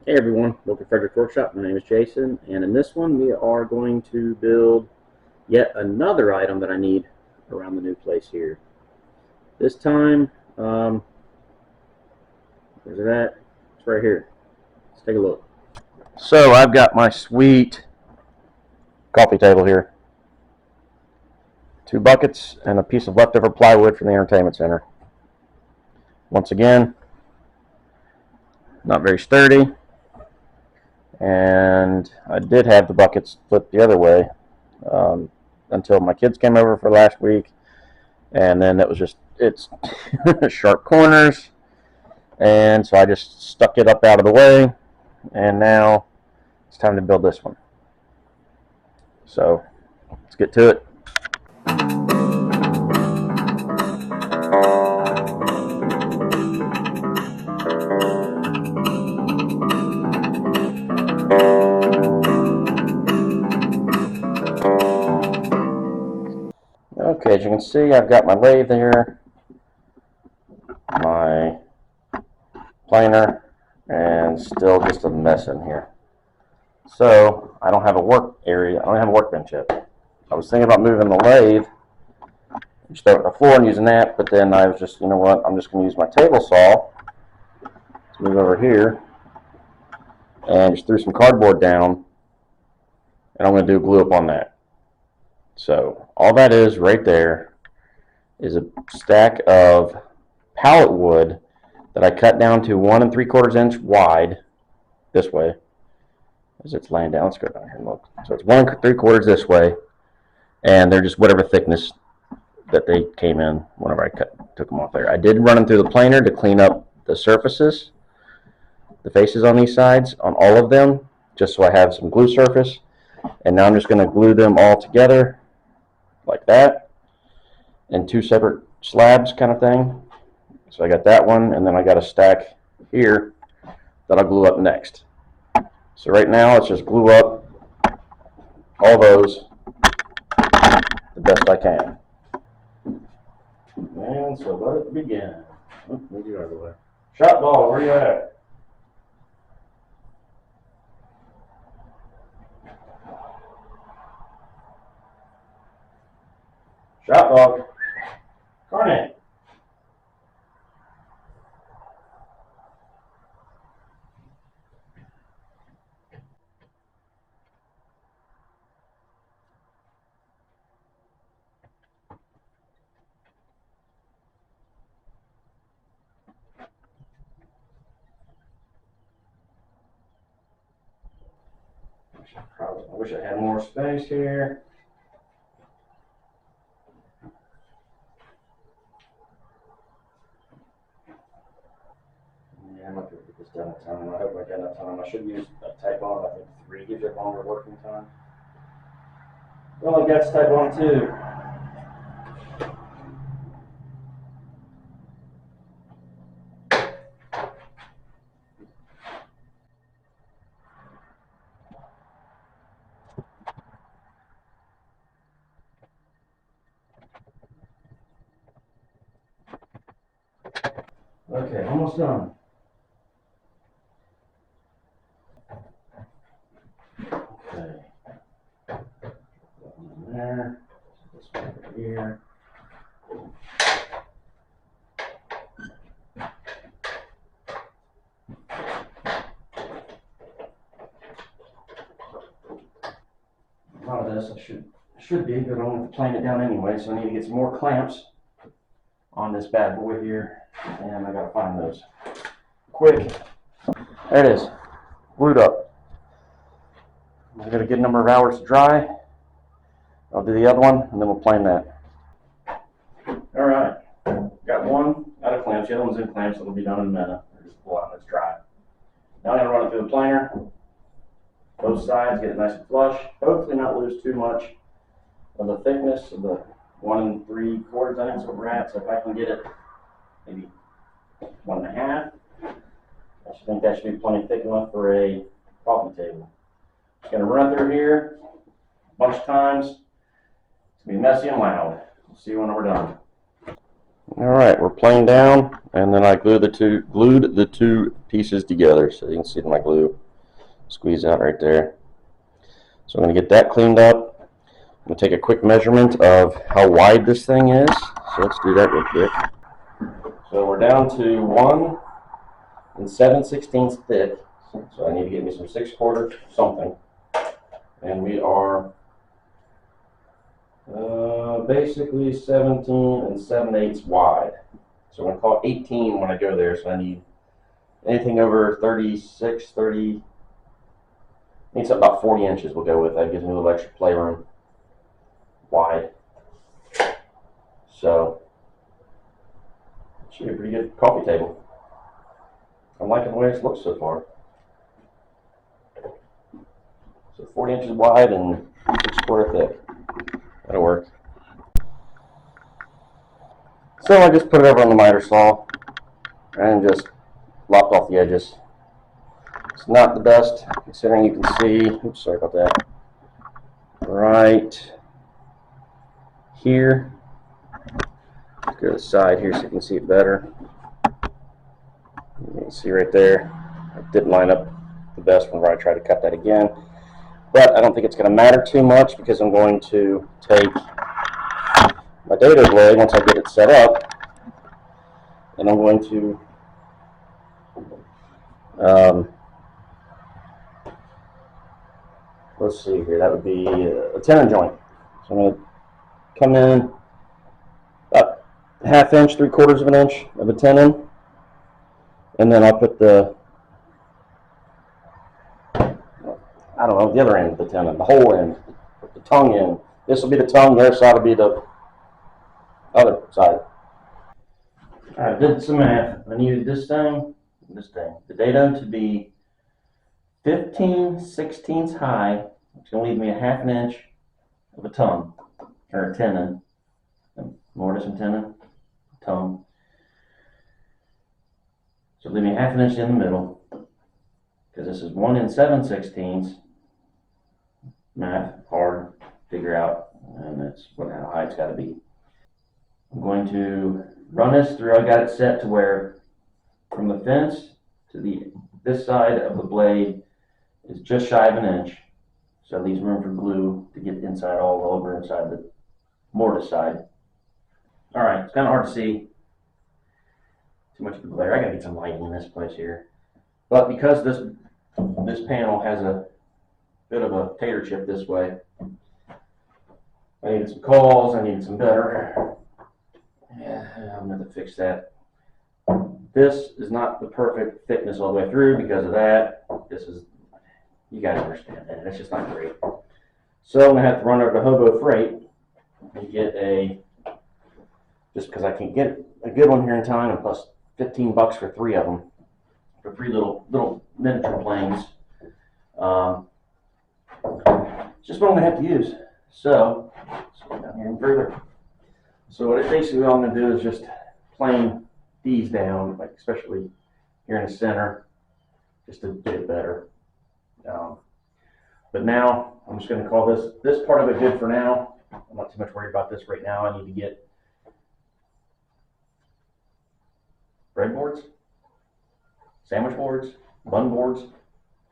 Hey everyone, welcome to Frederick's Workshop. My name is Jason, and in this one we are going to build yet another item that I need around the new place here. This time, where's it at? It's right here. Let's take a look. So I've got my sweet coffee table here. 2 buckets and a piece of leftover plywood from the entertainment center. Once again, not very sturdy. And I did have the buckets flipped the other way until my kids came over for last week, and then it's sharp corners, and so I just stuck it up out of the way, and now it's time to build this one. So let's get to it. Okay, as you can see, I've got my lathe here, my planer, and still just a mess in here. So I don't have a work area. I don't have a workbench yet. I was thinking about moving the lathe, start with the floor and using that, but then I was just, you know what, I'm just going to use my table saw. Let's move over here and just threw some cardboard down, and I'm going to do glue up on that. So all that is right there is a stack of pallet wood that I cut down to 1 3/4 inch wide this way as it's laying down. Let's go down here and look. So it's 1 3/4 this way, and they're just whatever thickness that they came in whenever I took them off there. I did run them through the planer to clean up the surfaces, the faces on these sides, on all of them, just so I have some glue surface. And now I'm just going to glue them all together like that in 2 separate slabs kind of thing. So I got that one, and then I got a stack here that I'll glue up next. So right now let's just glue up all those the best I can. And so let it begin. Oh, move you out of the way. Shot ball, where you at? Shot dog. Carney. I wish I had more space here. Yeah, I'm not going to get this done in time. I hope I got enough time. I should use a type on. I think 3 gives you longer working time. Well, I got to type on 2. Okay, almost done. Okay. One there. This one over here. A lot of this I should be, but I'm going to plane it down anyway, so I need to get some more clamps on this bad boy here, and I gotta find those quick. There it is, glued up. I got a good number of hours to dry. I'll do the other one, and then we'll plane that. All right, got one out of clamps. The other one's in clamps, so it'll be done in a minute. Just pull out and it's dry. Now I'm gonna run it through the planer, both sides, get it nice and flush. Hopefully not lose too much of the thickness of the 1 3/4. I think is what we're at. So if I can get it maybe 1 1/2, I should think that should be plenty thick enough for a coffee table. Just gonna run through here a bunch of times. It's gonna be messy and loud. We'll see you when we're done. All right, we're playing down, and then I glued the two pieces together, so you can see my glue squeeze out right there. So I'm going to get that cleaned up. I'm going to take a quick measurement of how wide this thing is. So let's do that real quick. So we're down to 1 7/16 thick. So I need to get me some 6/4 something. And we are basically 17 7/8 wide. So I'm going to call it 18 when I go there. So I need anything over 36, 30, I need something about 40 inches we'll go with. That gives me a little extra playroom wide. So it should be a pretty good coffee table. I'm liking the way it looks so far. So 40 inches wide and 6/4 thick. That'll work. So I just put it over on the miter saw and just lopped off the edges. It's not the best, considering you can see, oops, sorry about that, right here. Let's go to the side here so you can see it better. You can see right there, it didn't line up the best whenever I tried to cut that again. But I don't think it's going to matter too much because I'm going to take my dado blade once I get it set up, and I'm going to let's see here, that would be a tenon joint. So I'm going to come in about 1/2 inch, 3/4 of an inch of a tenon, and then I'll put the, I don't know, the other end of the tenon, the whole end, put the tongue in. This will be the tongue, the other side will be the other side. I did some math. I needed this thing, the dado to be 15/16 high. It's going to leave me a 1/2 inch of a tongue, or a tenon, mortise and tenon, tongue. So leave me a 1/2 inch in the middle, because this is 1 7/16. Math, hard to figure out, and that's how high it's got to be. I'm going to run this through. I got it set to where from the fence to this side of the blade is just shy of 1 inch. So it leaves room for glue to get inside all over inside the mortise side. All right, it's kind of hard to see. Too much of a glare. I gotta get some lighting in this place here. But because this panel has a bit of a tater chip this way, I needed some coils. I needed some better. Yeah, I'm going to fix that. This is not the perfect thickness all the way through because of that. This is, you guys understand that. It's just not great. So I'm going to have to run over to Hobo Freight and get just because I can't get a good one here in time, and plus $15 for 3 of them, for 3 little miniature planes. Just what I'm going to have to use. So, let's go down here and further. So what basically all I'm going to do is just plane these down, like especially here in the center, just to get it better. But now I'm just going to call this part of it good for now. I'm not too much worried about this right now. I need to get breadboards, sandwich boards, bun boards,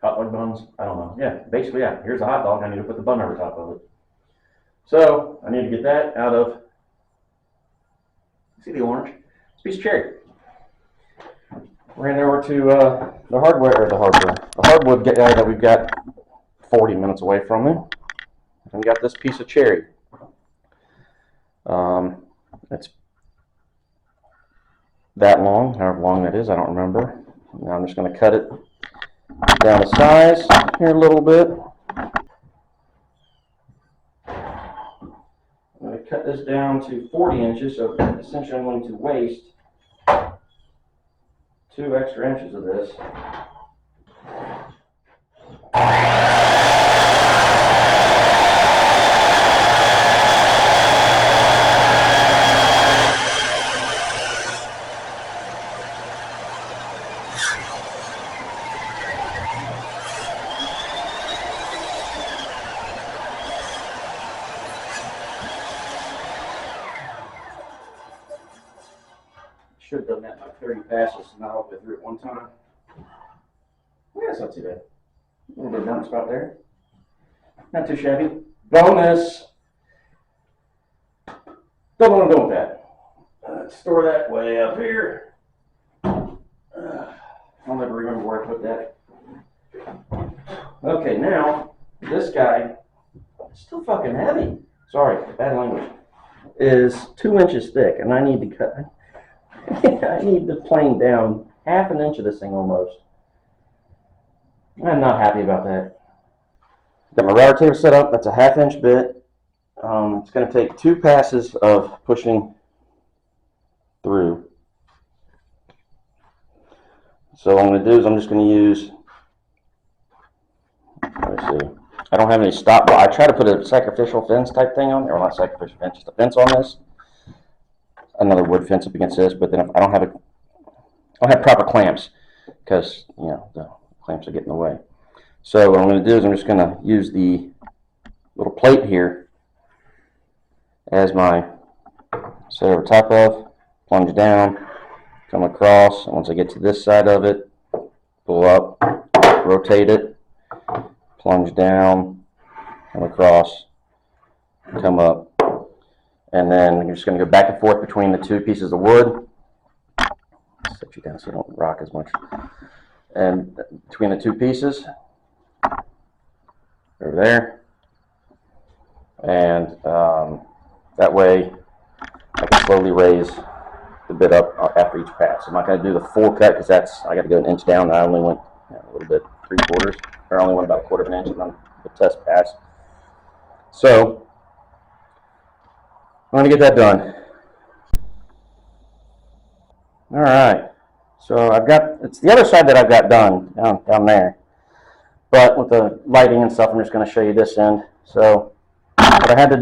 hot dog buns. I don't know. Yeah, basically, yeah. Here's a hot dog. I need to put the bun over top of it. So I need to get that out of. See the orange? It's a piece of cherry. Ran over to the hardwood guy that we've got 40 minutes away from me, and got this piece of cherry. It's that long, however long that is, I don't remember. Now I'm just going to cut it down to size here a little bit. I'm going to cut this down to 40 inches, so essentially I'm going to waste 2 extra inches of this. passes, not all the way through at one time. Yeah, that's not too bad. A little bit of burnt spot there. Not too shabby. Bonus. Don't want to go with that. Store that way up here. I'll never remember where I put that. Okay, now this guy, still fucking heavy. Sorry, bad language. Is 2 inches thick, and I need to cut. I need to plane down half an inch of this thing almost. I'm not happy about that. Got my router table set up. That's a 1/2 inch bit. It's going to take 2 passes of pushing through. So what I'm going to do is I'm just going to use, let me see, I don't have any stop bar. I try to put a sacrificial fence type thing on, or not sacrificial fence, just a fence on this. Another wood fence up against this, but then if I don't have proper clamps, because the clamps are getting in the way. So what I'm going to do is I'm just going to use the little plate here as my set over top of, plunge down, come across, and once I get to this side of it, pull up, rotate it, plunge down, come across, come up, and then you're just going to go back and forth between the 2 pieces of wood. Set you down so you don't rock as much. And between the 2 pieces, over there, and that way I can slowly raise the bit up after each pass. I'm not going to do the full cut because I got to go an inch down. I only went a little bit, 3/4, or I only went about 1/4 of an inch on the test pass. So I'm going to get that done. All right. So it's the other side that I've got done down there. But with the lighting and stuff, I'm just going to show you this end. So what I had to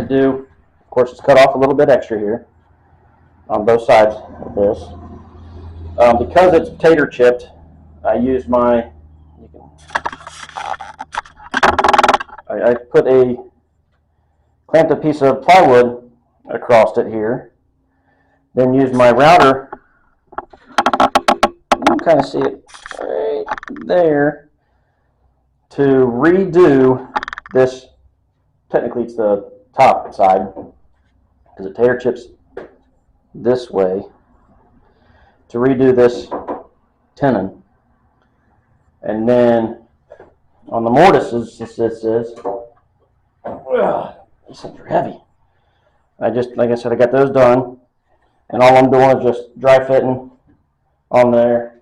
do, of course, is cut off a little bit extra here on both sides of this. Because it's tater chipped, I used I clamped a piece of plywood across it here, then used my router, you can kind of see it right there, to redo this. Technically it's the top side because it tater chips this way, to redo this tenon. And then on the mortises, these things are heavy. Like I said, I got those done, and all I'm doing is just dry fitting on there.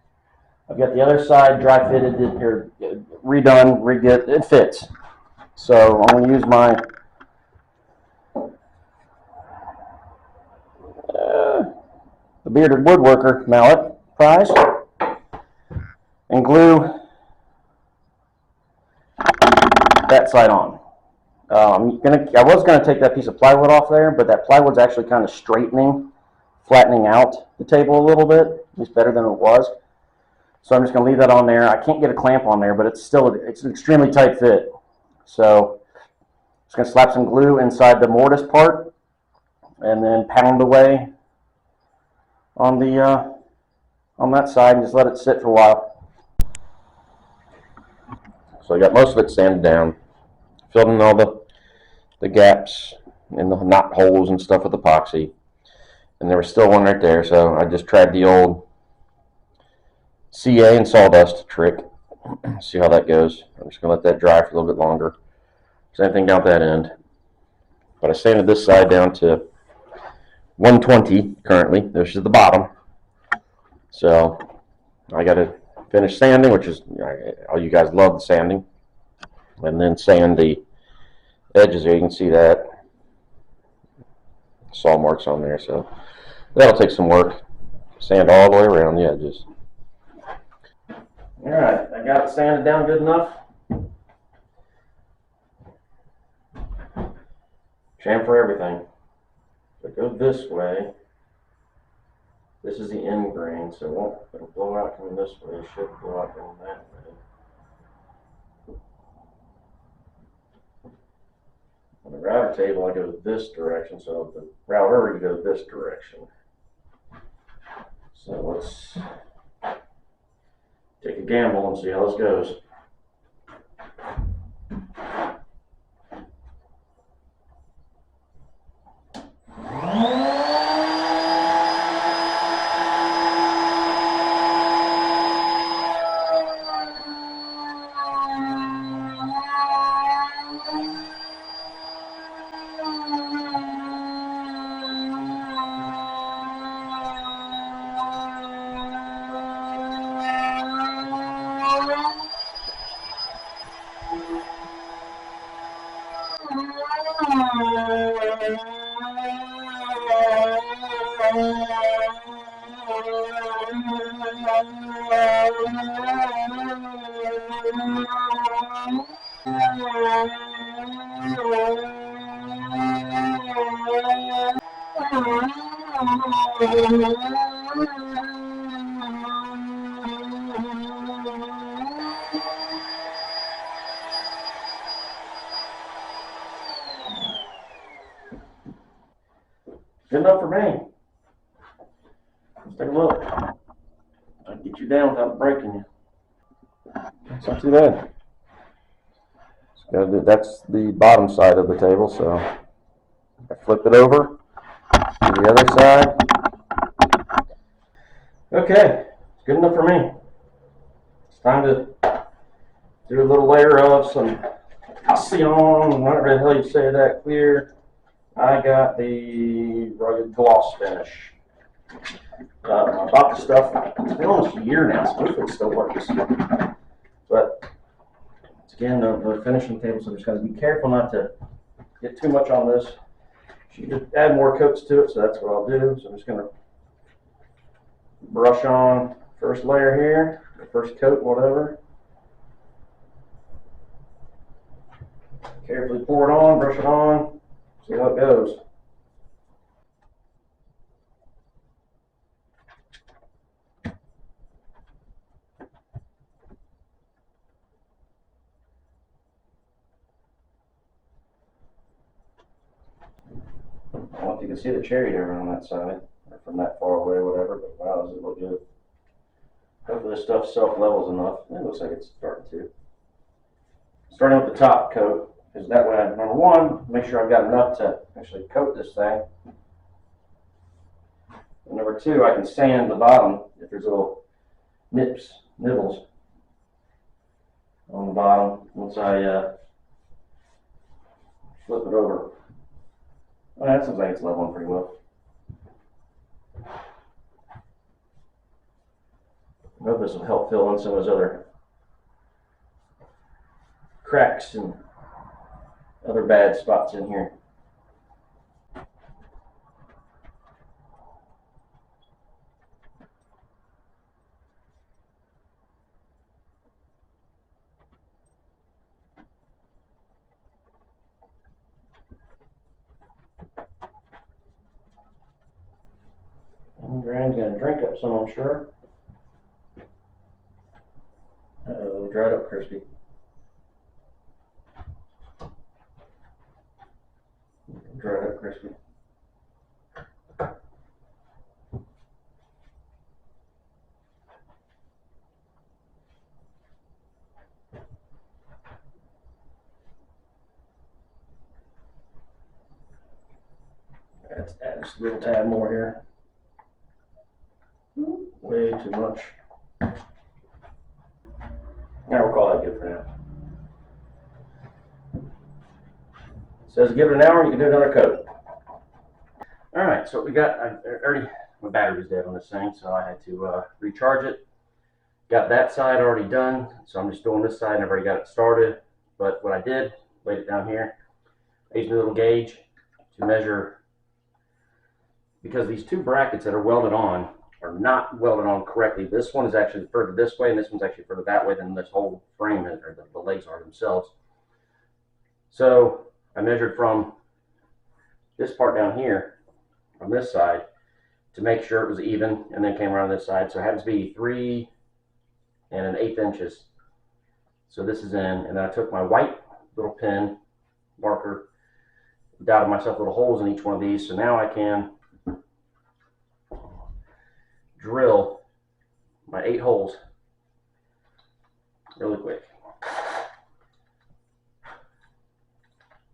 I've got the other side dry fitted or redone, it fits. So I'm going to use my the bearded woodworker mallet prize and glue that side on. I was gonna take that piece of plywood off there, but that plywood's actually kind of flattening out the table a little bit, at least better than it was. So I'm just gonna leave that on there. I can't get a clamp on there, but it's an extremely tight fit. So just gonna slap some glue inside the mortise part, and then pound away on that side and just let it sit for a while. So I got most of it sanded down, filled in all the gaps and the knot holes and stuff with epoxy, and there was still one right there, so I just tried the old CA and sawdust trick. See how that goes. I'm just gonna let that dry for a little bit longer. Same thing down that end, but I sanded this side down to 120 currently. This is the bottom, so I got to finish sanding, which is, all you guys love the sanding, and then sand the edges there. You can see that saw marks on there, so that'll take some work. Sand all the way around the edges. All right, I got it sanded down good enough. Chamfer everything. So go this way. This is the end grain, so it'll blow out coming this way. It should blow out going that way. On the router table, I go this direction, so the router would go this direction. So let's take a gamble and see how this goes. Good enough for me. Let's take a look. I'll get you down without breaking you. It's not too bad. That's the bottom side of the table, so I flip it over to the other side. Okay, it's good enough for me. It's time to do a little layer of some calcium, whatever the hell you say that, clear. I got the rugged gloss finish. I bought the stuff, it's been almost a year now, so hopefully it still works. But again, the finishing table, so just got to be careful not to get too much on this. You can just add more coats to it, so that's what I'll do. So I'm just going to brush on first layer here, the first coat, whatever. Carefully pour it on, brush it on, see how it goes. I don't know if you can see the cherry there on that side, or from that far away, or whatever, but wow, does it look good. Hopefully this stuff self-levels enough. It looks like it's starting to. Starting with the top coat, because that way, number one, make sure I've got enough to actually coat this thing. And number two, I can sand the bottom if there's little nibbles on the bottom once I flip it over. Well, that seems like it's leveling pretty well. I hope this will help fill in some of those other cracks and other bad spots in here. And Gran's gonna drink up some, I'm sure. Uh-oh, dried up crispy. Dried up crispy. Let's add just a little tad more here. Way too much. Now we'll call that good for now. It says give it an hour, you can do another coat. Alright, so we got, my battery's dead on this thing, so I had to recharge it. Got that side already done, so I'm just doing this side, and I've already got it started. But what I did, laid it down here, I used a little gauge to measure, because these two brackets that are welded on are not welded on correctly. This one is actually further this way, and this one's actually further that way than this whole frame is, or the legs are themselves. So I measured from this part down here, on this side, to make sure it was even, and then came around this side. So it happens to be 3 1/8 inches. So this is in, and then I took my white little pen marker, dotted myself little holes in each one of these. So now I can drill my 8 holes really quick.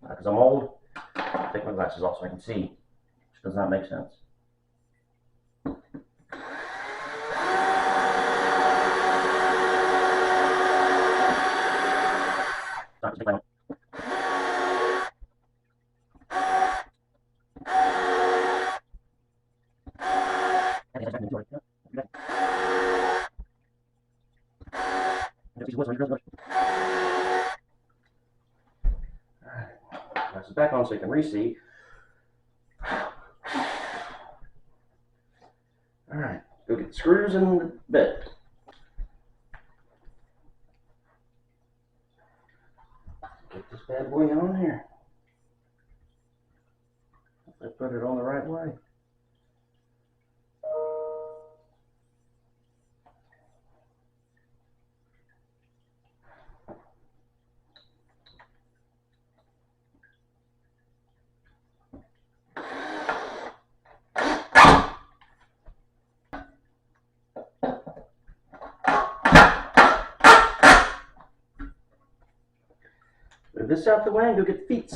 Because I'm old, I'll take my glasses off so I can see, which does not make sense. This is back on so you can reseat. Alright, go get the screws and the bit. Get this bad boy on here. I put it on the right way. Move this out the way and go get the feet.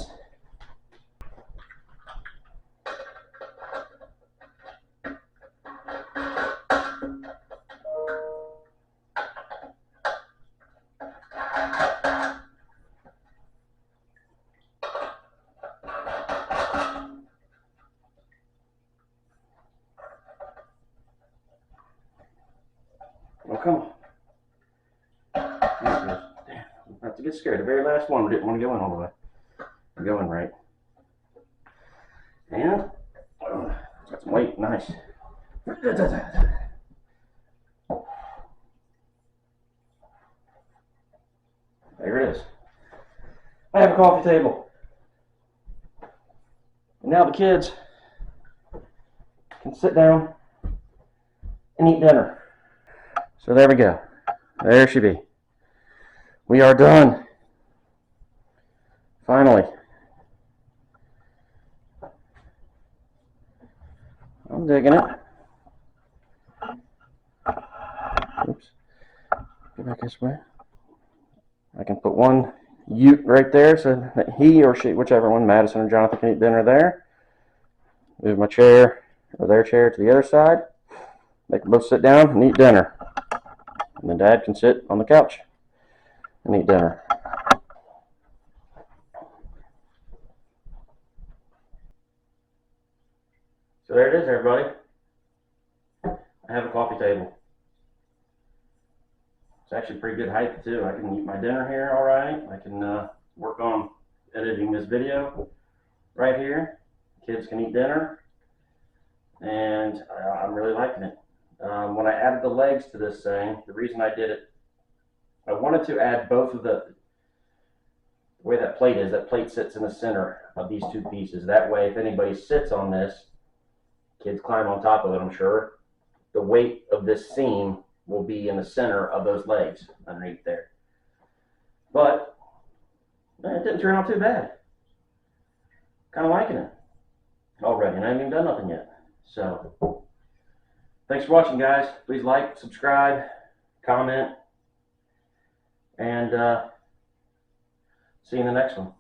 Oh, come on. There it goes. Damn, I have to get scared. The very last one, we didn't want to go in all the way. We're going right. And, got some weight, nice. There it is. I have a coffee table. And now the kids can sit down and eat dinner. So there we go. There she be. We are done. Finally. I'm digging it. Oops. Get back this way. I can put one ute right there so that he or she, whichever one, Madison or Jonathan, can eat dinner there. Move my chair or their chair to the other side. They can both sit down and eat dinner. And then Dad can sit on the couch and eat dinner. So there it is, everybody. I have a coffee table. It's actually pretty good height too. I can eat my dinner here all right. I can work on editing this video right here. Kids can eat dinner. And I'm really liking it. When I added the legs to this thing, the reason I did it, I wanted to add both of the way that plate sits in the center of these two pieces. That way, if anybody sits on this, kids climb on top of it, I'm sure, the weight of this seam will be in the center of those legs underneath there. But it didn't turn out too bad. Kind of liking it already, and I haven't even done nothing yet. So, thanks for watching, guys. Please like, subscribe, comment, and see you in the next one.